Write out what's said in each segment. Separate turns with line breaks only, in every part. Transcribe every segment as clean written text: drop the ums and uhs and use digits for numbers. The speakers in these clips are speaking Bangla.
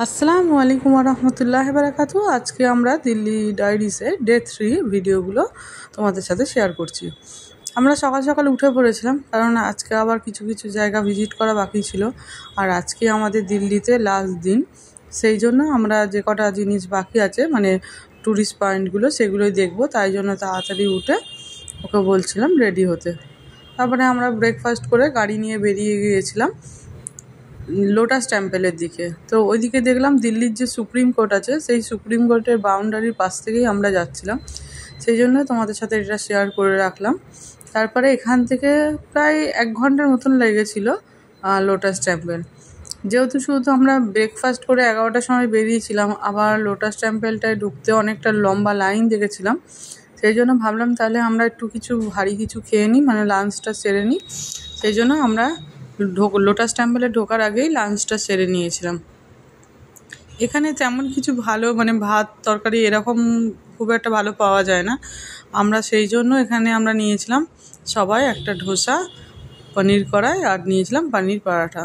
আসসালামু আলাইকুম রহমতুল্লাহি বারাকাতু। আজকে আমরা দিল্লি ডায়েরিসের ডে 3 ভিডিওগুলো তোমাদের সাথে শেয়ার করছি। আমরা সকাল সকাল উঠে পড়েছিলাম, কারণ আজকে আবার কিছু কিছু জায়গা ভিজিট করা বাকি ছিল, আর আজকে আমাদের দিল্লিতে লাস্ট দিন। সেই জন্য আমরা যে কটা জিনিস বাকি আছে, মানে ট্যুরিস্ট পয়েন্টগুলো, সেগুলোই দেখব। তাই জন্য তাড়াতাড়ি উঠে ওকে বলছিলাম রেডি হতে। তারপরে আমরা ব্রেকফাস্ট করে গাড়ি নিয়ে বেরিয়ে গিয়েছিলাম লোটাস টেম্পলের দিকে। তো ওইদিকে দেখলাম দিল্লির যে সুপ্রিম কোর্ট আছে, সেই সুপ্রিম কোর্টের বাউন্ডারির পাশ থেকেই আমরা যাচ্ছিলাম। সেই জন্য তোমাদের সাথে এটা শেয়ার করে রাখলাম। তারপরে এখান থেকে প্রায় 1 ঘন্টার মতন লেগেছিলো লোটাস টেম্পল। যেহেতু শুধু আমরা ব্রেকফাস্ট করে 11টার সময় বেরিয়েছিলাম, আবার লোটাস টেম্পলটায় ঢুকতে অনেকটা লম্বা লাইন দেখেছিলাম। সেই জন্য ভাবলাম তাহলে আমরা একটু কিছু ভারী কিছু খেয়ে নিই, মানে লাঞ্চটা সেরে নিই। সেই জন্য আমরা লোটাস টেম্পলে ঢোকার আগেই লাঞ্চটা সেরে নিয়েছিলাম। এখানে তেমন কিছু ভালো, মানে ভাত তরকারি এরকম খুব একটা ভালো পাওয়া যায় না। আমরা সেই জন্য এখানে আমরা নিয়েছিলাম সবাই একটা ধোসা, পনির কড়াই, আর নিয়েছিলাম পনির পরাঠা।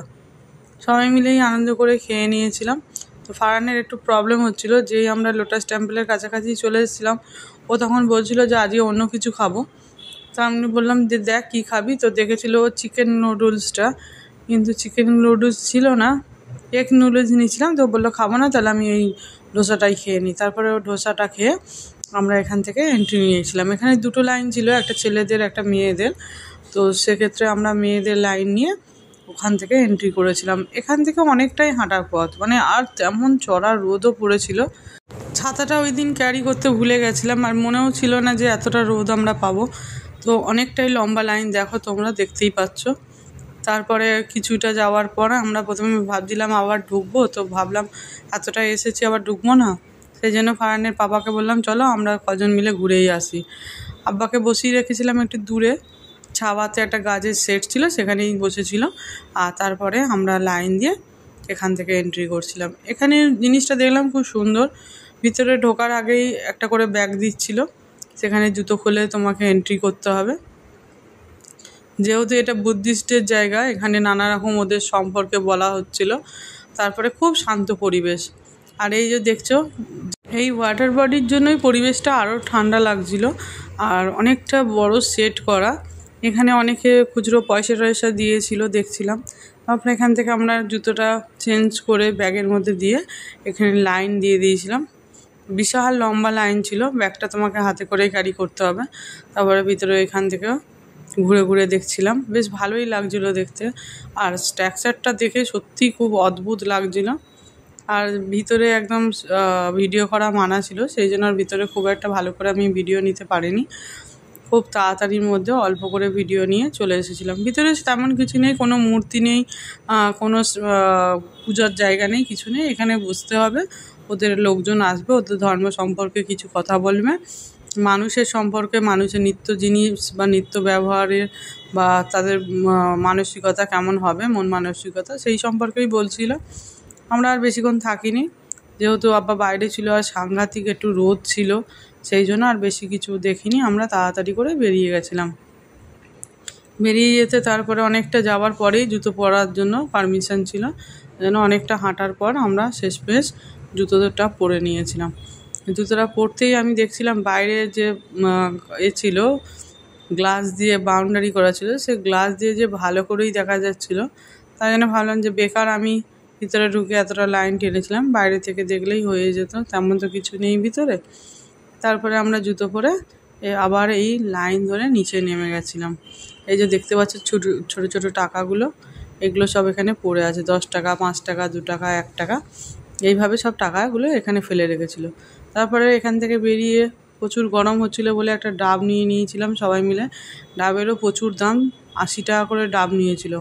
সবাই মিলেই আনন্দ করে খেয়ে নিয়েছিলাম। তো ফারহানের একটু প্রবলেম হচ্ছিলো, যেই আমরা লোটাস টেম্পলের কাছাকাছি চলে এসেছিলাম, ও তখন বলছিল যে আজকে অন্য কিছু খাবো। তো আমি বললাম যে দেখ কী খাবি। তো দেখেছিল ও চিকেন নুডলসটা, কিন্তু চিকেন নুডলস ছিল না, এগ নুডলস নিয়েছিলাম। তো বললো খাবো না, তাহলে আমি এই ডোসাটাই খেয়ে নিই। তারপরে ও ডোসাটা খেয়ে আমরা এখান থেকে এন্ট্রি নিয়েছিলাম। এখানে 2টো লাইন ছিল, একটা ছেলেদের একটা মেয়েদের। তো সেক্ষেত্রে আমরা মেয়েদের লাইন নিয়ে ওখান থেকে এন্ট্রি করেছিলাম। এখান থেকে অনেকটাই হাঁটার পথ, মানে আর তেমন চড়া রোদও পড়েছিল। ছাতাটা ওই দিন ক্যারি করতে ভুলে গেছিলাম, আর মনেও ছিল না যে এতটা রোদ আমরা পাবো। তো অনেকটাই লম্বা লাইন, দেখো তোমরা দেখতেই পাচ্ছ। তারপরে কিছুটা যাওয়ার পর আমরা প্রথমে ভাবছিলাম আবার ঢুকবো, তো ভাবলাম এতটা এসেছি আবার ঢুকবো না। সেই জন্য ফারহানের পাপাকে বললাম চলো আমরা কজন মিলে ঘুরেই আসি। আব্বাকে বসিয়ে রেখেছিলাম একটু দূরে, ছাওয়াতে একটা গাছের সেট ছিল, সেখানেই বসেছিল। আর তারপরে আমরা লাইন দিয়ে এখান থেকে এন্ট্রি করছিলাম। এখানে জিনিসটা দেখলাম খুব সুন্দর। ভিতরে ঢোকার আগেই একটা করে ব্যাগ দিচ্ছিল, সেখানে জুতো খুলে তোমাকে এন্ট্রি করতে হবে। যেহেতু এটা বুদ্ধিস্টের জায়গা, এখানে নানা রকম ওদের সম্পর্কে বলা হচ্ছিল। তারপরে খুব শান্ত পরিবেশ। আর এই যে দেখছো, এই ওয়াটার বডির জন্যই পরিবেশটা আরও ঠান্ডা লাগছিল। আর অনেকটা বড় সেট করা, এখানে অনেকে খুচরো পয়সা টয়সা দিয়েছিল দেখছিলাম। তারপরে এখান থেকে আমরা জুতোটা চেঞ্জ করে ব্যাগের মধ্যে দিয়ে এখানে লাইন দিয়ে দিয়েছিলাম। বিশাল লম্বা লাইন ছিল, ব্যাগটা তোমাকে হাতে করেই ক্যারি করতে হবে। তারপরে ভিতরে এখান থেকে ঘুরে ঘুরে দেখছিলাম, বেশ ভালোই লাগছিলো দেখতে। আর স্ট্রাকচারটা দেখে সত্যিই খুব অদ্ভুত লাগছিল। আর ভিতরে একদম ভিডিও করা মানা ছিল, সেই জন্য আর ভিতরে খুব একটা ভালো করে আমি ভিডিও নিতে পারিনি। খুব তাড়াতাড়ির মধ্যে অল্প করে ভিডিও নিয়ে চলে এসেছিলাম। ভিতরে তেমন কিছু নেই, কোনো মূর্তি নেই, কোনো পূজার জায়গা নেই, কিছু নেই। এখানে বুঝতে হবে, ওদের লোকজন আসবে, ওদের ধর্ম সম্পর্কে কিছু কথা বলবে, মানুষের সম্পর্কে, মানুষের নিত্য জিনিস বা নিত্য ব্যবহারের বা তাদের মানসিকতা কেমন হবে, মন মানসিকতা, সেই সম্পর্কেই বলছিল। আমরা আর বেশিক্ষণ থাকিনি, যেহেতু আব্বা বাইরে ছিল আর সাংঘাতিক একটু রোদ ছিল, সেই জন্য আর বেশি কিছু দেখিনি। আমরা তাড়াতাড়ি করে বেরিয়ে গেছিলাম। বেরিয়ে যেতে তারপরে অনেকটা যাওয়ার পরেই জুতো পরার জন্য পারমিশন ছিল, যেন অনেকটা হাঁটার পর আমরা শেষমেশ জুতোটা পরে নিয়েছিলাম। জুতোটা পরতেই আমি দেখছিলাম বাইরে যে ছিল, গ্লাস দিয়ে বাউন্ডারি করা ছিল, সে গ্লাস দিয়ে যে ভালো করেই দেখা যাচ্ছিল। তাই জন্য ভাবলাম যে বেকার আমি ভিতরে ঢুকে এতটা লাইন টেনেছিলাম, বাইরে থেকে দেখলেই হয়ে যেত, তেমন তো কিছু নেই ভিতরে। তারপরে আমরা জুতো পরে আবার এই লাইন ধরে নিচে নেমে গেছিলাম। এই যে দেখতে পাচ্ছ ছোটো ছোটো ছোটো টাকাগুলো, এগুলো সব এখানে পড়ে আছে, 10 টাকা, 5 টাকা, 2 টাকা, 1 টাকা, এইভাবে সব টাকাগুলো এখানে ফেলে রেখেছিল। তারপরে এখান থেকে বেরিয়ে প্রচুর গরম হচ্ছিলো বলে একটা ডাব নিয়ে নিয়েছিলাম সবাই মিলে। ডাবেরও প্রচুর দাম, 80 টাকা করে ডাব নিয়েছিল।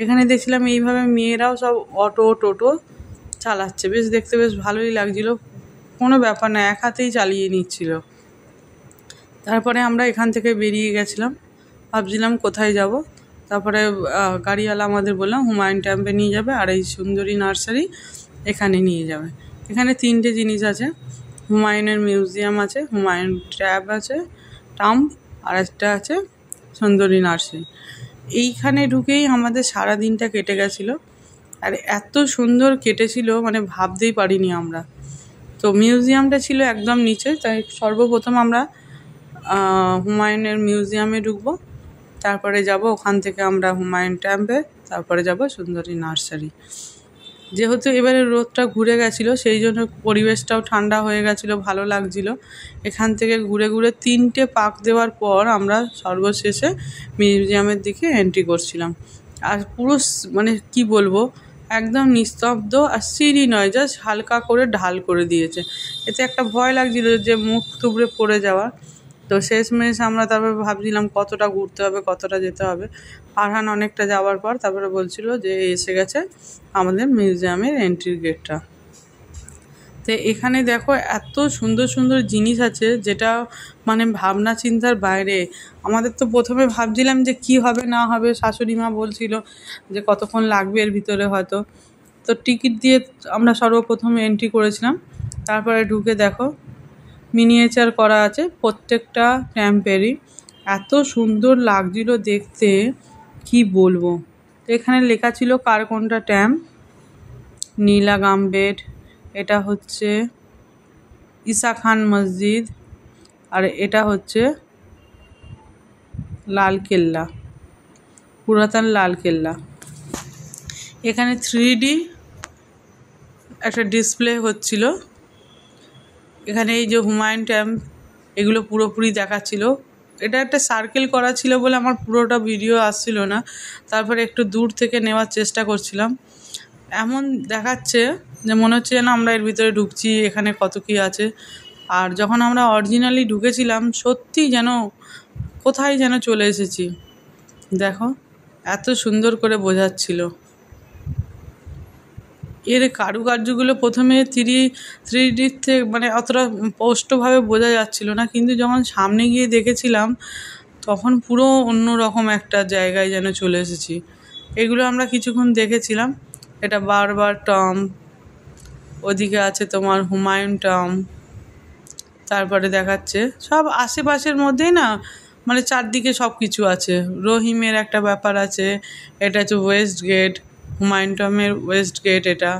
এখানে দেখছিলাম এইভাবে মেয়েরাও সব অটো টোটো চালাচ্ছে, বেশ দেখতে বেশ ভালোই লাগছিলো, কোনো ব্যাপার না, এক হাতেই চালিয়ে নিচ্ছিল। তারপরে আমরা এখান থেকে বেরিয়ে গেছিলাম, ভাবছিলাম কোথায় যাব। তারপরে গাড়িওয়ালা আমাদের বললাম হুমায়ুন টেম্পে নিয়ে যাবে, আর এই সুন্দরী নার্সারি এখানে নিয়ে যাবে। এখানে 3টে জিনিস আছে, হুমায়ুনের মিউজিয়াম আছে, হুমায়ুন ট্যাব আছে, টাম্প, আর একটা আছে সুন্দরী নার্সারি। এইখানে ঢুকেই আমাদের সারা দিনটা কেটে গেছিলো। আর এত সুন্দর কেটেছিল মানে ভাবতেই পারিনি আমরা। তো মিউজিয়ামটা ছিল একদম নিচে, তাই সর্বপ্রথম আমরা হুমায়ুনের মিউজিয়ামে ঢুকবো, তারপরে যাব ওখান থেকে আমরা হুমায়ুন ট্যাম্পে, তারপরে যাব সুন্দরী নার্সারি। যেহেতু এবারে রোদটা ঘুরে গেছিলো সেই জন্য পরিবেশটাও ঠান্ডা হয়ে গেছিলো, ভালো লাগছিলো। এখান থেকে ঘুরে ঘুরে 3টে পাক দেওয়ার পর আমরা সর্বশেষে মিউজিয়ামের দিকে এন্ট্রি করছিলাম। আর পুরো মানে কি বলবো, একদম নিস্তব্ধ, আর সিঁড়ি নয়, জাস্ট হালকা করে ঢাল করে দিয়েছে। এতে একটা ভয় লাগছিল যে মুখ থুবড়ে পড়ে যাওয়া। তো শেষমেশ আমরা তারপরে ভাবছিলাম কতটা ঘুরতে হবে, কতটা যেতে হবে। ফারহান অনেকটা যাওয়ার পর তারপরে বলছিল যে এসে গেছে আমাদের মিউজিয়ামের এন্ট্রির গেটটা। তো এখানে দেখো এত সুন্দর সুন্দর জিনিস আছে যেটা মানে ভাবনা চিন্তার বাইরে। আমাদের তো প্রথমে ভাবছিলাম যে কি হবে না হবে, শাশুড়ি মা বলছিল যে কতক্ষণ লাগবে এর ভিতরে হয়তো। তো টিকিট দিয়ে আমরা সর্বপ্রথমে এন্ট্রি করেছিলাম। তারপরে ঢুকে দেখো মিনিয়েচার করা আছে প্রত্যেকটা ট্যাম্পেরই, এত সুন্দর লাগছিল দেখতে কি বলবো। তো এখানে লেখা ছিল কার কোনটা ট্যাম্প। নীলা গাম্বেড, এটা হচ্ছে ঈসা খান মসজিদ, আর এটা হচ্ছে লালকেল্লা, পুরাতন লালকেল্লা। এখানে 3D একটা ডিসপ্লে হচ্ছিল। এখানে এই যে হুমায়ুন ট্যাম্প এগুলো পুরোপুরি দেখাচ্ছিল। এটা একটা সার্কেল করা ছিল বলে আমার পুরোটা ভিডিও আসছিল না, তারপরে একটু দূর থেকে নেওয়ার চেষ্টা করছিলাম। এমন দেখাচ্ছে যে মনে হচ্ছে যেন আমরা এর ভিতরে ঢুকছি, এখানে কত কী আছে। আর যখন আমরা অরিজিনালি ঢুকেছিলাম সত্যি যেন কোথায় যেন চলে এসেছি। দেখো এত সুন্দর করে বোঝাচ্ছিল। এর কারুকার্যগুলো প্রথমে 3D থেকে মানে অতটা স্পষ্টভাবে বোঝা যাচ্ছিল না, কিন্তু যখন সামনে গিয়ে দেখেছিলাম তখন পুরো অন্য রকম একটা জায়গায় যেন চলে এসেছি। এগুলো আমরা কিছুক্ষণ দেখেছিলাম। এটা বারবার টম্ব, ওদিকে আছে তোমার হুমায়ুন টম্ব, তারপরে দেখাচ্ছে সব আশেপাশের মধ্যেই না, মানে চারদিকে সব কিছু আছে। রহিমের একটা ব্যাপার আছে, এটা হচ্ছে ওয়েস্ট গেট, হুমায়ুন টম্বের ওয়েস্ট গেট। এটা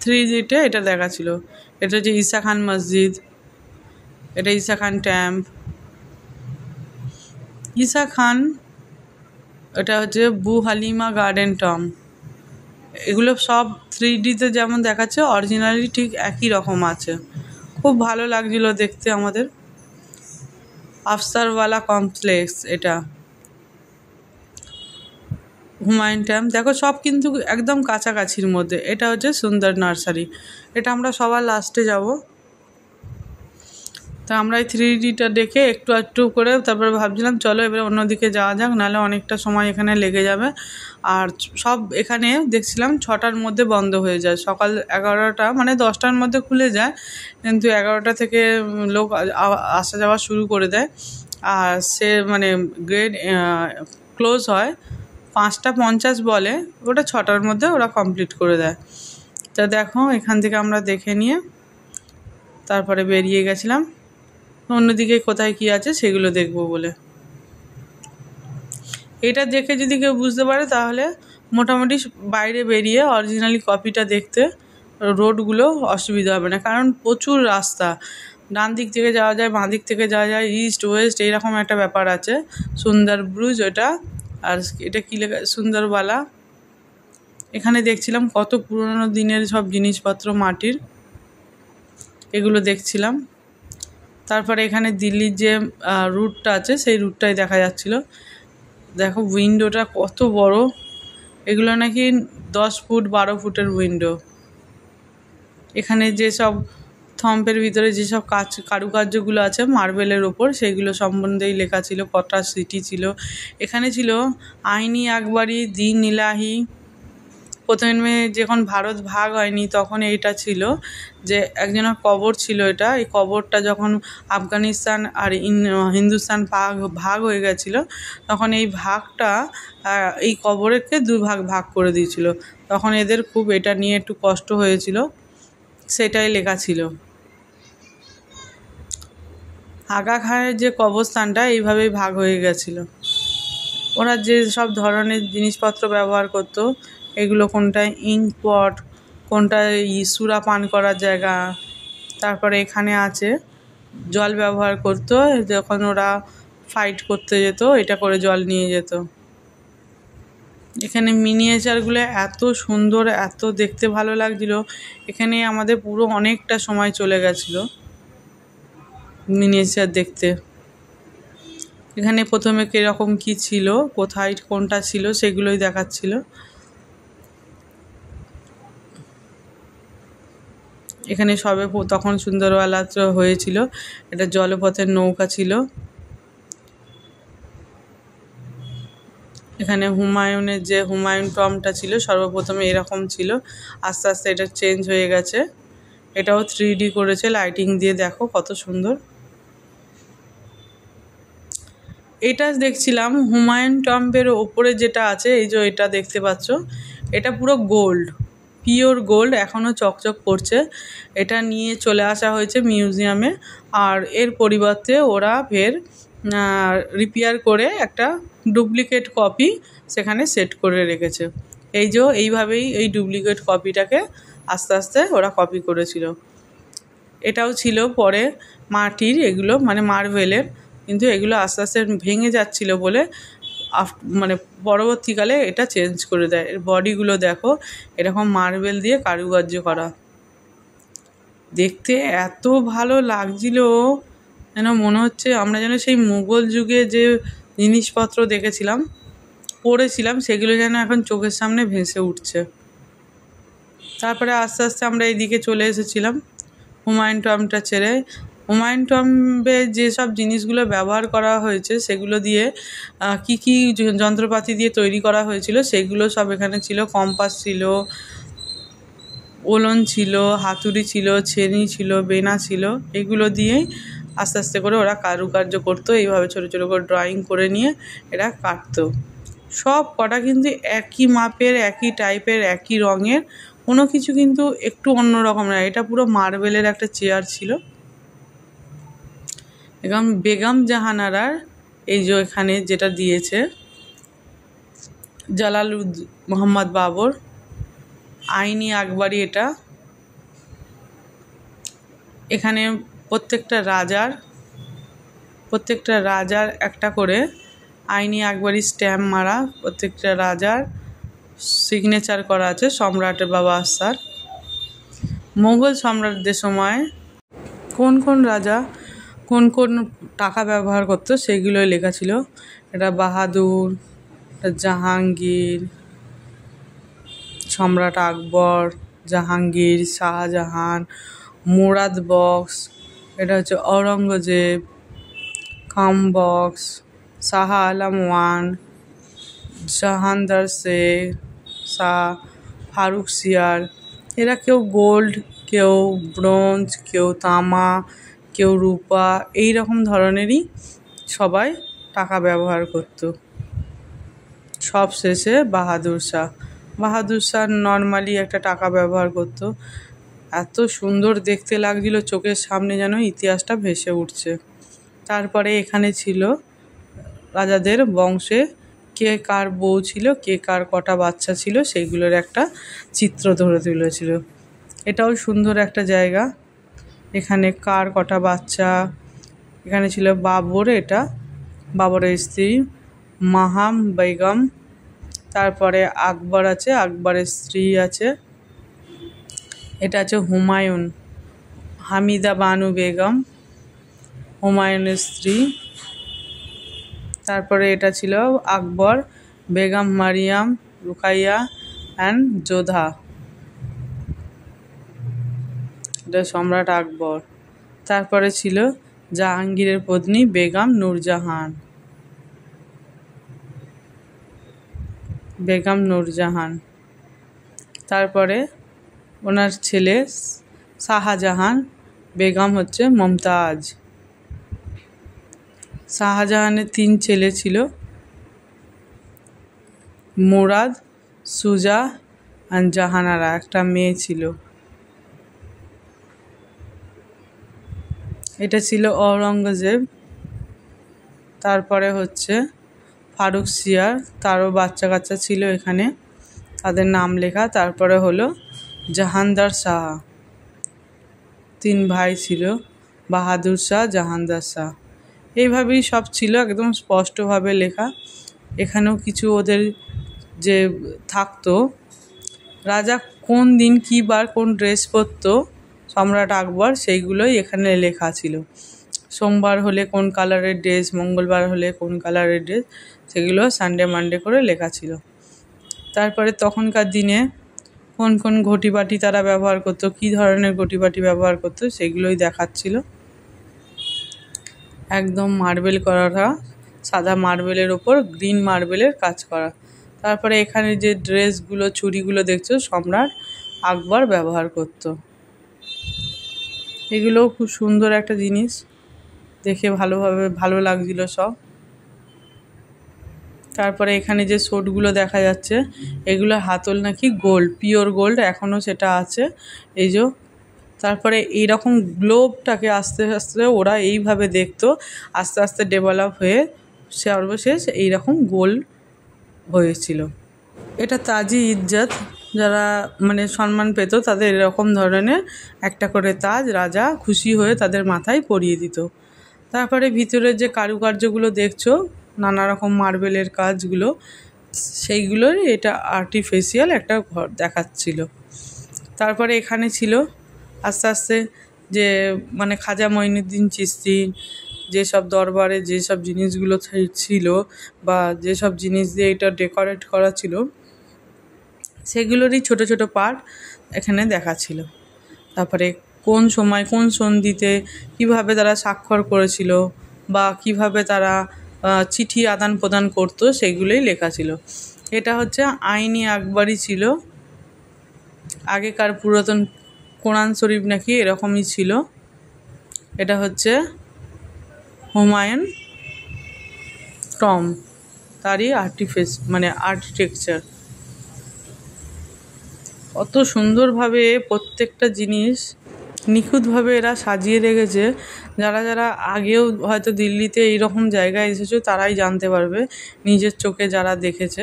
3Dতে এটা দেখাচ্ছিল। এটা হচ্ছে ঈসা খান মসজিদ, এটা ঈসা খান ট্যাম্প। ঈসা খান এটা হচ্ছে বু হালিমা গার্ডেন টম্ব। এগুলো সব 3Dতে যেমন দেখাচ্ছে অরিজিনালি ঠিক একই রকম আছে। খুব ভালো লাগছিল দেখতে আমাদের। আফসারওয়ালা কমপ্লেক্স, এটা হুমায়ুন ট্যাম্প। দেখো সব কিন্তু একদম কাছাকাছির মধ্যে। এটা হচ্ছে সুন্দর নার্সারি, এটা আমরা সবার লাস্টে যাব। তা আমরা এই 3Dটা দেখে একটু একটু করে তারপরে ভাবছিলাম চলো এবারে অন্যদিকে যাওয়া যাক, নাহলে অনেকটা সময় এখানে লেগে যাবে। আর সব এখানে দেখছিলাম 6টার মধ্যে বন্ধ হয়ে যায়, সকাল 11টা মানে 10টার মধ্যে খুলে যায়, কিন্তু 11টা থেকে লোক আসা যাওয়া শুরু করে দেয়। আর সে মানে গ্রেড ক্লোজ হয় 5:50 বলে, ওটা 6টার মধ্যে ওরা কমপ্লিট করে দেয়। তা দেখো এখান থেকে আমরা দেখে নিয়ে তারপরে বেরিয়ে গেছিলাম অন্যদিকে কোথায় কি আছে সেগুলো দেখবো বলে। এটা দেখে যদি কেউ বুঝতে পারে তাহলে মোটামুটি বাইরে বেরিয়ে অরিজিনালি কপিটা দেখতে রোডগুলো অসুবিধা হবে না, কারণ প্রচুর রাস্তা। ডান দিক থেকে যাওয়া যায়, বাঁ দিক থেকে যাওয়া যায়, ইস্ট ওয়েস্ট এইরকম একটা ব্যাপার আছে। সুন্দর ব্রুজ ওটা, আর এটা কী লেখা সুন্দরবালা। এখানে দেখছিলাম কত পুরনো দিনের সব জিনিসপত্র মাটির, এগুলো দেখছিলাম। তারপরে এখানে দিল্লির যে রুটটা আছে সেই রুটটাই দেখা যাচ্ছিল। দেখো উইন্ডোটা কত বড়, এগুলো নাকি 10 ফুট 12 ফুটের উইন্ডো। এখানে যেসব থম্পের ভিতরে যেসব কারুকার্যগুলো আছে মার্বেলের ওপর, সেইগুলো সম্বন্ধেই লেখা ছিল। কটা সিটি ছিল এখানে, ছিল আইনি আকবরী, দিন ইলাহি। প্রথমে যখন ভারত ভাগ হয়নি তখন এইটা ছিল যে একজনের কবর ছিল। এটা এই কবরটা যখন আফগানিস্তান আর হিন্দুস্তান ভাগ হয়ে গেছিলো তখন এই ভাগটা এই কবরকে ভাগ করে দিয়েছিল। তখন এদের খুব এটা নিয়ে একটু কষ্ট হয়েছিল, সেটাই লেখা ছিল। আগা খানের যে কবরস্থানটা এইভাবেই ভাগ হয়ে গেছিলো। ওরা যে সব ধরনের জিনিসপত্র ব্যবহার করতো, এগুলো কোনটা ইঙ্ক পট, কোনটা সুরা পান করার জায়গা। তারপরে এখানে আছে জল ব্যবহার করতো, যখন ওরা ফাইট করতে যেত এটা করে জল নিয়ে যেত। এখানে মিনিয়েচারগুলো এত সুন্দর, এত দেখতে ভালো লাগছিল, এখানে আমাদের পুরো অনেকটা সময় চলে গেছিলো মিনিয়েচার দেখতে। এখানে প্রথমে কীরকম কি ছিল, কোথায় কোনটা ছিল সেগুলোই দেখাচ্ছিল। এখানে সবে তখন সুন্দরবেলা হয়েছিল, এটা জলপথের নৌকা ছিল। এখানে হুমায়ুনের যে হুমায়ুন টম্বটা ছিল সর্বপ্রথমে এরকম ছিল, আস্তে আস্তে এটা চেঞ্জ হয়ে গেছে। এটাও 3D করেছে লাইটিং দিয়ে, দেখো কত সুন্দর। এটা দেখছিলাম হুমায়ুন টম্বের ওপরে যেটা আছে, এই যে এটা দেখতে পাচ্ছ, এটা পুরো গোল্ড, পিওর গোল্ড, এখনও চকচক করছে। এটা নিয়ে চলে আসা হয়েছে মিউজিয়ামে, আর এর পরিবর্তে ওরা ফের রিপেয়ার করে একটা ডুপ্লিকেট কপি সেখানে সেট করে রেখেছে। এই যে এইভাবেই এই ডুপ্লিকেট কপিটাকে আস্তে আস্তে ওরা কপি করেছিল। এটাও ছিল পরে মাটির, এগুলো মানে মার্বেলের, কিন্তু এগুলো আস্তে আস্তে ভেঙে যাচ্ছিল বলে মানে পরবর্তীকালে এটা চেঞ্জ করে দেয়। এর বডিগুলো দেখো, এরকম মার্বেল দিয়ে কারুকার্য করা, দেখতে এত ভালো লাগছিল যেন মনে হচ্ছে আমরা যেন সেই মুঘল যুগে যে জিনিসপত্র দেখেছিলাম, পড়েছিলাম, সেগুলো যেন এখন চোখের সামনে ভেসে উঠছে। তারপরে আস্তে আস্তে আমরা এইদিকে চলে এসেছিলাম হুমায়ুন টম্বটা ছেড়ে। হুমায়ুন টম্বে যেসব জিনিসগুলো ব্যবহার করা হয়েছে সেগুলো দিয়ে কি কি যন্ত্রপাতি দিয়ে তৈরি করা হয়েছিল সেগুলো সব এখানে ছিল। কম্পাস ছিল, ওলন ছিল, হাতুড়ি ছিল, ছেনি ছিল, বেনা ছিল, এগুলো দিয়েই আস্তে আস্তে করে ওরা কারুকার্য করতো। এইভাবে ছোটো ছোটো করে ড্রয়িং করে নিয়ে এরা কাটতো। সব কটা কিন্তু একই মাপের, একই টাইপের, একই রঙের, কোনো কিছু কিন্তু একটু অন্যরকম না। এটা পুরো মার্বেলের একটা চেয়ার ছিল। এবং বেগম জাহানারার এই যে এখানে যেটা দিয়েছে জালালুদ মোহাম্মদ বাবর আইনি আকবরী, এটা এখানে প্রত্যেকটা রাজার একটা করে আইনি আকবরী স্ট্যাম্প মারা, প্রত্যেকটা রাজার সিগনেচার করা আছে, সম্রাটের বাবা আসার। মোগল সম্রাটদের সময় কোন কোন রাজা কোন কোন টাকা ব্যবহার করতো সেগুলোই লেখা ছিল। এটা বাহাদুর, জাহাঙ্গীর, সম্রাট আকবর, জাহাঙ্গীর, শাহজাহান, মুরাদ বক্স, এটা হচ্ছে ঔরঙ্গজেব, খাম বক্স, শাহ আলম ওয়ান, জাহানদার শেখ, শাহ ফারুক সিয়ার। এরা কেউ গোল্ড, কেউ ব্রোঞ্জ, কেউ তামা, কেউ রূপা, এই রকম ধরনেরই সবাই টাকা ব্যবহার করত। সব শেষে বাহাদুর শাহ নর্মালি একটা টাকা ব্যবহার করত। এত সুন্দর দেখতে লাগছিল, চোখের সামনে যেন ইতিহাসটা ভেসে উঠছে। তারপরে এখানে ছিল রাজাদের বংশে কে কার বউ ছিল, কে কার কটা বাচ্চা ছিল, সেইগুলোর একটা চিত্র ধরে তুলেছিল। এটাও সুন্দর একটা জায়গা। এখানে কার কটা বাচ্চা, এখানে ছিল বাবর, এটা বাবরের স্ত্রী মাহাম বেগম। তারপরে আকবর আছে, আকবরের স্ত্রী আছে, এটা আছে হুমায়ুন, হামিদা বানু বেগম, হুমায়ুনের স্ত্রী। তারপরে এটা ছিল আকবর, বেগম মারিয়াম, রুকাইয়া অ্যান্ড যোধা, এটা সম্রাট আকবর। তারপরে ছিল জাহাঙ্গীরের পত্নী বেগম নূরজাহান। তারপরে ওনার ছেলে শাহজাহান, বেগম হচ্ছে মমতাজ। শাহজাহানের 3 ছেলে ছিল, মুরাদ, সুজা আর জাহানারা, একটা মেয়ে ছিল। এটা ছিল ঔরঙ্গজেব। তারপরে হচ্ছে ফারুকসিয়ার, তারও বাচ্চা কাচ্চা ছিল এখানে, তাদের নাম লেখা। তারপরে হলো জাহানদার শাহ, 3 ভাই ছিল, বাহাদুর শাহ, জাহানদার শাহ, এইভাবেই সব ছিল, একদম স্পষ্টভাবে লেখা। এখানেও কিছু ওদের যে থাকতো, রাজা কোন দিন কী বার কোন ড্রেস পরতো সম্রাট আকবর, সেইগুলোই এখানে লেখা ছিল। সোমবার হলে কোন কালারের ড্রেস, মঙ্গলবার হলে কোন কালারের ড্রেস, সেগুলো সানডে মানডে করে লেখা ছিল। তারপরে তখনকার দিনে কোন কোন ঘটিবাটি তারা ব্যবহার করতো, কী ধরনের ঘটিবাটি ব্যবহার করতো, সেগুলোই দেখাচ্ছিল। একদম মার্বেল করাটা, সাদা মার্বেলের ওপর গ্রিন মার্বেলের কাজ করা। তারপরে এখানে যে ড্রেসগুলো, চুড়িগুলো দেখছো, সম্রাট আকবর ব্যবহার করতো। এগুলোও খুব সুন্দর একটা জিনিস, দেখে ভালো লাগছিল সব। তারপরে এখানে যে শোটগুলো দেখা যাচ্ছে, এগুলো হাতল নাকি গোল্ড, পিওর গোল্ড, এখনও সেটা আছে এই যে। তারপরে এইরকম গ্লোবটাকে আস্তে আস্তে ওরা এইভাবে দেখতো, আস্তে আস্তে ডেভেলপ হয়ে সর্বশেষ এইরকম গোল হয়েছিল। এটা তাজি ইজ্জত, যারা মানে সম্মান পেত তাদের এরকম ধরনের একটা করে তাজ রাজা খুশি হয়ে তাদের মাথায় পরিয়ে দিত। তারপরে ভিতরে যে কারুকার্যগুলো দেখছো, নানা রকম মার্বেলের কাজগুলো, সেইগুলোর এটা আর্টিফিশিয়াল একটা ঘর দেখাচ্ছিল। তারপরে এখানে ছিল আস্তে আস্তে যে মানে খাজা মঈনুদ্দিন চিশতি যেসব দরবারে যেসব জিনিসগুলো ছিল বা যেসব জিনিস দিয়ে এটা ডেকোরেট করা ছিল, সেগুলোরই ছোট ছোট পার্ট এখানে দেখা ছিল। তারপরে কোন সময় কোন সন্ধিতে কিভাবে তারা স্বাক্ষর করেছিল বা কিভাবে তারা চিঠি আদান প্রদান করতো, সেগুলোই লেখা ছিল। এটা হচ্ছে আইনি আকবরী ছিল, আগেকার পুরাতন কোরআন শরীফ নাকি এরকমই ছিল। এটা হচ্ছে হুমায়ুন টম, তারই আর্কিটেকচার। অত সুন্দরভাবে প্রত্যেকটা জিনিস নিখুঁতভাবে এরা সাজিয়ে রেখেছে। যারা যারা আগেও হয়তো দিল্লিতে এইরকম জায়গায় এসেছো তারাই জানতে পারবে, নিজের চোখে যারা দেখেছে,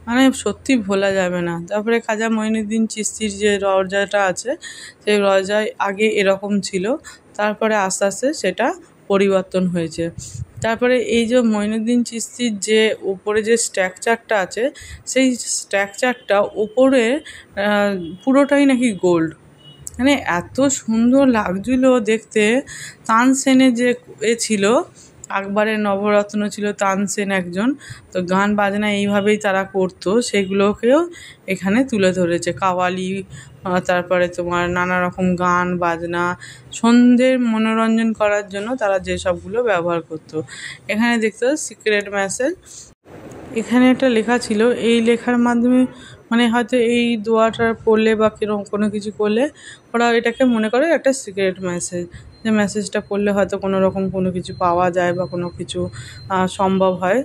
মানে সত্যি ভোলা যাবে না। তারপরে খাজা মঈনুদ্দিন চিশতির যে রওজাটা আছে, সেই রওজায় আগে এরকম ছিল, তারপরে আস্তে আস্তে সেটা পরিবর্তন হয়েছে। তারপরে এই যে মঈনুদ্দিন চিশতির যে উপরে যে স্ট্রাকচারটা আছে, সেই স্ট্রাকচারটা উপরে পুরোটাই নাকি গোল্ড, মানে এত সুন্দর লাগছিল দেখতে। তানসেনের যে ছিল, আকবরের নবরত্ন ছিল তানসেন একজন, তো গান বাজনা এইভাবেই তারা করতো, সেগুলোকেও এখানে তুলে ধরেছে। কাওয়ালি, তারপরে তোমার নানা রকম গান বাজনা, সন্ধ্যের মনোরঞ্জন করার জন্য তারা যেসবগুলো ব্যবহার করতো। এখানে দেখতে সিক্রেট মেসেজ, এখানে একটা লেখা ছিল, এই লেখার মাধ্যমে মানে হয়তো এই দোয়াটা পড়লে বা কিরকম কোনো কিছু করলে ওরা এটাকে মনে করে একটা সিক্রেট মেসেজ, যে মেসেজটা পড়লে হয়তো কোনো রকম কোনো কিছু পাওয়া যায় বা কোনো কিছু সম্ভব হয়,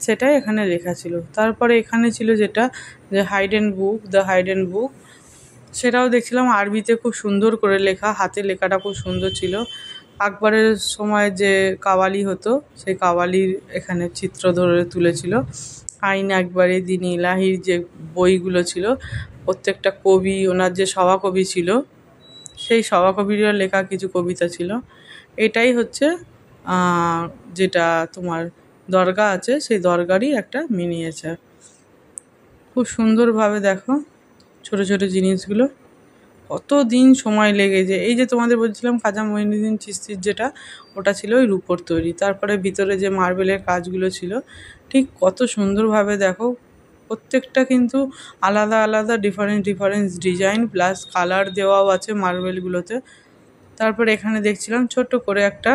সেটাই এখানে লেখা ছিল। তারপরে এখানে ছিল যেটা যে দ্য হাইডেন বুক, সেটাও দেখছিলাম আরবিতে খুব সুন্দর করে লেখা, হাতে লেখাটা খুব সুন্দর ছিল। আকবরের সময় যে কাওয়ালি হতো, সেই কাওয়ালির এখানে চিত্র ধরে তুলেছিল। আইন আকবরে দিন ইলাহির যে বইগুলো ছিল, প্রত্যেকটা কবি, ওনার যে সভাকবি ছিল, সেই সভাকবিরও লেখা কিছু কবিতা ছিল। এটাই হচ্ছে যেটা তোমার দরগা আছে, সেই দরগারই একটা মিনিয়েচার। খুব সুন্দরভাবে দেখো ছোট ছোট জিনিসগুলো, কত দিন সময় লেগেছে। এই যে তোমাদের বলছিলাম খাজা মঈনুদ্দিন চিশতির যেটা, ওটা ছিল ওই রূপোর তৈরি। তারপরে ভিতরে যে মার্বেলের কাজগুলো ছিল, ঠিক কত সুন্দরভাবে দেখো, প্রত্যেকটা কিন্তু আলাদা আলাদা ডিফারেন্স ডিজাইন প্লাস কালার দেওয়াও আছে মার্বেলগুলোতে। তারপরে এখানে দেখছিলাম ছোট্ট করে একটা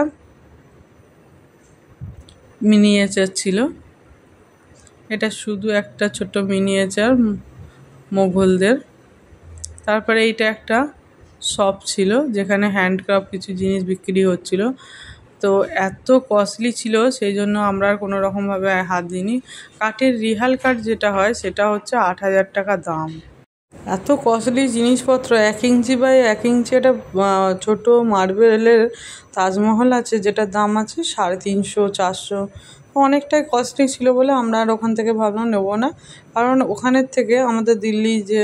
মিনিয়েচার ছিল, এটা শুধু একটা ছোট্ট মিনিয়েচার মোগলদের। তারপরে এইটা একটা শপ ছিল যেখানে হ্যান্ডক্রাফট কিছু জিনিস বিক্রি হচ্ছিল, তো এত কস্টলি ছিল সেই জন্য আমরা আর কোনো রকমভাবে হাত দিইনি। কাঠের রিহাল কাঠ যেটা হয় সেটা হচ্ছে 8,000 টাকা দাম। এত কস্টলি জিনিসপত্র, 1 ইঞ্চি বাই 1 ইঞ্চি একটা ছোটো মার্বেলের তাজমহল আছে, যেটার দাম আছে 350, 400, অনেকটাই কস্টলি ছিল বলে আমরা আর ওখান থেকে ভাবলাম নেবো না, কারণ ওখানের থেকে আমাদের দিল্লি যে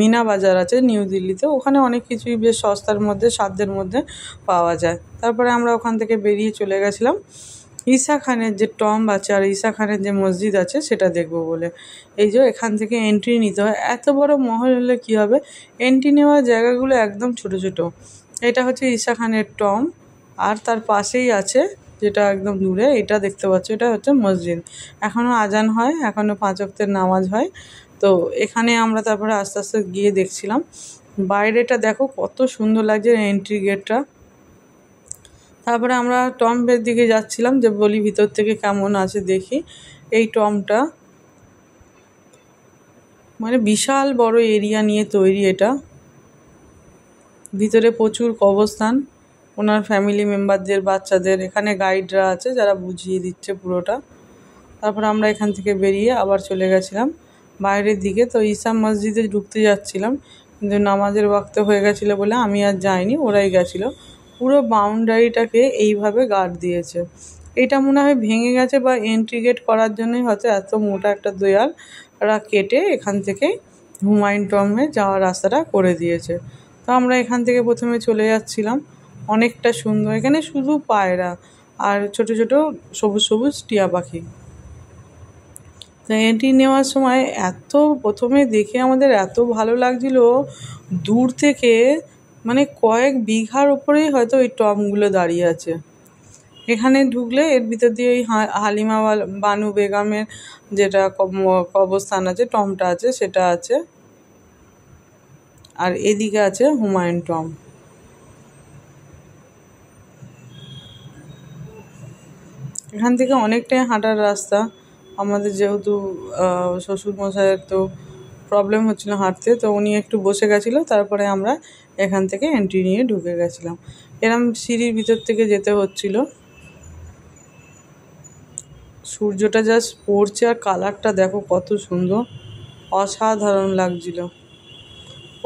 মিনা বাজার আছে নিউ দিল্লিতে, ওখানে অনেক কিছুই বেশ সস্তার মধ্যে সাধ্যের মধ্যে পাওয়া যায়। তারপরে আমরা ওখান থেকে বেরিয়ে চলে গেছিলাম ঈসা খানের যে টম্ব আছে আর ঈসা খানের যে মসজিদ আছে সেটা দেখব বলে। এই যে এখান থেকে এন্ট্রি নিতে হয়, এত বড় মহল হলে কী হবে, এন্ট্রি নেওয়ার জায়গাগুলো একদম ছোট ছোট। এটা হচ্ছে ঈসা খানের টম্ব, আর তার পাশেই আছে যেটা একদম দূরে এটা দেখতে পাচ্ছ, এটা হচ্ছে মসজিদ। এখনও আজান হয়, এখনও 5 ওয়াক্তের নামাজ হয়। তো এখানে আমরা তারপরে আস্তে আস্তে গিয়ে দেখছিলাম বাইরেটা, দেখো কত সুন্দর লাগছে এন্ট্রি গেটটা। তারপরে আমরা টম্বের দিকে যাচ্ছিলাম যে বলি ভিতর থেকে কেমন আছে দেখি। এই টম্বটা মানে বিশাল বড় এরিয়া নিয়ে তৈরি, এটা ভিতরে প্রচুর কবরস্থান, ওনার ফ্যামিলি মেম্বারদের বাচ্চাদের এখানে গাইডরা আছে যারা বুঝিয়ে দিচ্ছে পুরোটা। তারপর আমরা এখান থেকে বেরিয়ে আবার চলে গেছিলাম বাইরের দিকে। তো ঈসা মসজিদে ঢুকতে যাচ্ছিলাম, কিন্তু নামাজের ওয়াক্ত হয়ে গেছিলো বলে আমি আর যাইনি, ওরাই গেছিলো। পুরো বাউন্ডারিটাকে এইভাবে গার্ড দিয়েছে। এটা মনে হয় ভেঙে গেছে বা এন্ট্রি গেট করার জন্যই হয়তো এত মোটা একটা দেয়াল ওরা কেটে এখান থেকে হুমায়ুন টম্বে যাওয়ার রাস্তাটা করে দিয়েছে। তো আমরা এখান থেকে প্রথমে চলে যাচ্ছিলাম, অনেকটা সুন্দর, এখানে শুধু পায়রা আর ছোট ছোট সবুজ সবুজ টিয়া পাখি। তো এটি নেওয়ার সময় এত প্রথমে দেখে আমাদের এত ভালো লাগছিল, দূর থেকে মানে কয়েক বিঘার ওপরেই হয়তো ওই টবগুলো দাঁড়িয়ে আছে। এখানে ঢুকলে এর ভিতর দিয়ে ওই হালিমা বানু বেগমের যেটা কবরস্থান আছে, টম্বটা আছে সেটা আছে, আর এদিকে আছে হুমায়ুন টম্ব। এখান থেকে অনেকটাই হাঁটার রাস্তা। আমাদের যেহেতু শ্বশুরমশাইয়ের তো প্রবলেম হচ্ছিলো হাঁটতে, তো উনি একটু বসে গেছিলো, তারপরে আমরা এখান থেকে এন্ট্রি নিয়ে ঢুকে গেছিলাম। এরম সিঁড়ির ভিতর থেকে যেতে হচ্ছিলো। সূর্যটা জাস্ট পড়ছে আর কালারটা দেখো কত সুন্দর, অসাধারণ লাগছিল।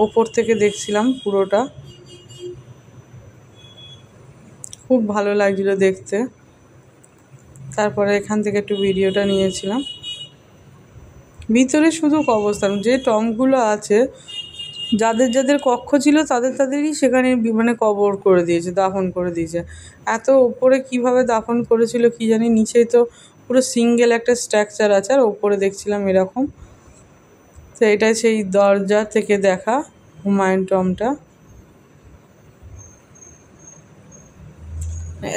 ওপর থেকে দেখছিলাম পুরোটা, খুব ভালো লাগছিল দেখতে। তারপরে এখান থেকে একটু ভিডিওটা নিয়েছিলাম। ভিতরে শুধু কবরস্থান, যে টম্বগুলো আছে যাদের যাদের কক্ষ ছিল তাদেরই সেখানে মানে কবর করে দিয়েছে, দাফন করে দিয়েছে। এত ওপরে কিভাবে দাফন করেছিল কি জানি, নিচেই তো পুরো সিঙ্গেল একটা স্ট্রাকচার আছে, আর ওপরে দেখছিলাম এরকম। তো এটাই সেই দরজা থেকে দেখা হুমায়ুন টম্বটা,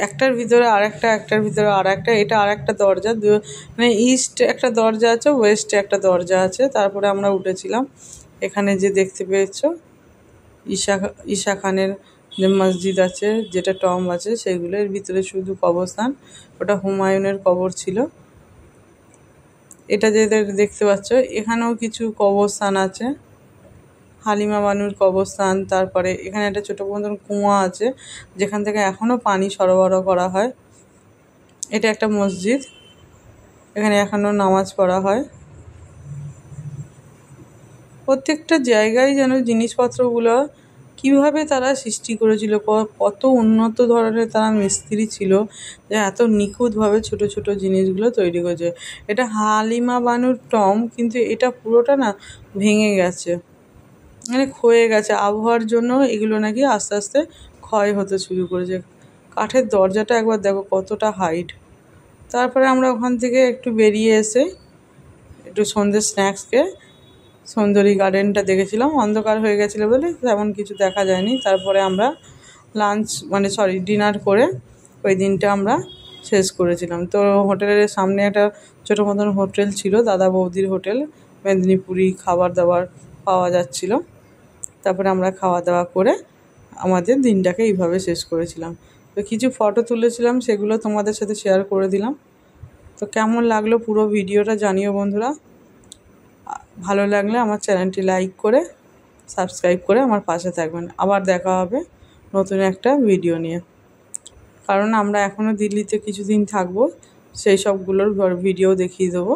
একটার ভিতরে আরেকটা, একটার ভিতরে আরেকটা। এটা আরেকটা দরজা, মানে ইস্ট একটা দরজা আছে, ওয়েস্টে একটা দরজা আছে। তারপরে আমরা উঠেছিলাম এখানে যে দেখতে পেয়েছো ঈসা খানের যে মসজিদ আছে, যেটা টম্ব আছে, সেগুলোর ভিতরে শুধু কবরস্থান, ওটা হুমায়ুনের কবর ছিল। এটা যে দেখতে পাচ্ছ এখানেও কিছু কবরস্থান আছে, হালিমা বানুর কবরস্থান। তারপরে এখানে একটা ছোটো মতন কুয়া আছে যেখান থেকে এখনও পানি সরবরাহ করা হয়। এটা একটা মসজিদ, এখানে এখনও নামাজ পড়া হয়। প্রত্যেকটা জায়গায় যেন জিনিসপত্রগুলো কীভাবে তারা সৃষ্টি করেছিল, কত উন্নত ধরনের তারা মিস্ত্রি ছিল যে এত নিখুঁতভাবে ছোট ছোট জিনিসগুলো তৈরি করেছে। এটা হালিমা বানুর টম্ব, কিন্তু এটা পুরোটা না ভেঙে গেছে, মানে ক্ষয়ে গেছে। আবহাওয়ার জন্য এগুলো নাকি আস্তে আস্তে ক্ষয় হতে শুরু করেছে। কাঠের দরজাটা একবার দেখো কতটা হাইট। তারপরে আমরা ওখান থেকে একটু বেরিয়ে এসে একটু সন্ধ্যের স্ন্যাক্সকে সুন্দরী গার্ডেনটা দেখেছিলাম। অন্ধকার হয়ে গেছিলো বলে তেমন কিছু দেখা যায়নি। তারপরে আমরা ডিনার করে ওই দিনটা আমরা শেষ করেছিলাম। তো হোটেলের সামনে একটা ছোটো মতন হোটেল ছিল, দাদা বৌদির হোটেল, মেদিনীপুরি খাবার দাবার পাওয়া যাচ্ছিল। তারপরে আমরা খাওয়া দাওয়া করে আমাদের দিনটাকে এইভাবে শেষ করেছিলাম। তো কিছু ফটো তুলেছিলাম, সেগুলো তোমাদের সাথে শেয়ার করে দিলাম। তো কেমন লাগলো পুরো ভিডিওটা জানিও বন্ধুরা। ভালো লাগলে আমার চ্যানেলটি লাইক করে সাবস্ক্রাইব করে আমার পাশে থাকবেন। আবার দেখা হবে নতুন একটা ভিডিও নিয়ে, কারণ আমরা এখনও দিল্লিতে কিছুদিন থাকবো, সেই সবগুলোর ভিডিও দেখিয়ে দেবো।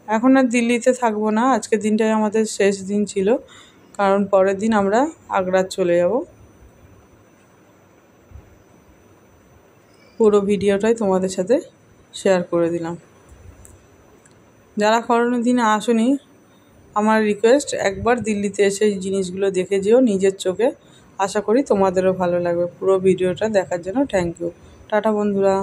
এখন আর দিল্লিতে থাকবো না, আজকের দিনটাই আমাদের শেষ দিন ছিল, কারণ পরের দিন আমরা আগ্রা চলে যাব। পুরো ভিডিওটাই তোমাদের সাথে শেয়ার করে দিলাম। যারা কোনো দিন আসোনি, আমার রিকোয়েস্ট একবার দিল্লিতে এসে এই জিনিসগুলো দেখে যেও নিজের চোখে। আশা করি তোমাদেরও ভালো লাগবে। পুরো ভিডিওটা দেখার জন্য থ্যাংক ইউ। টাটা বন্ধুরা।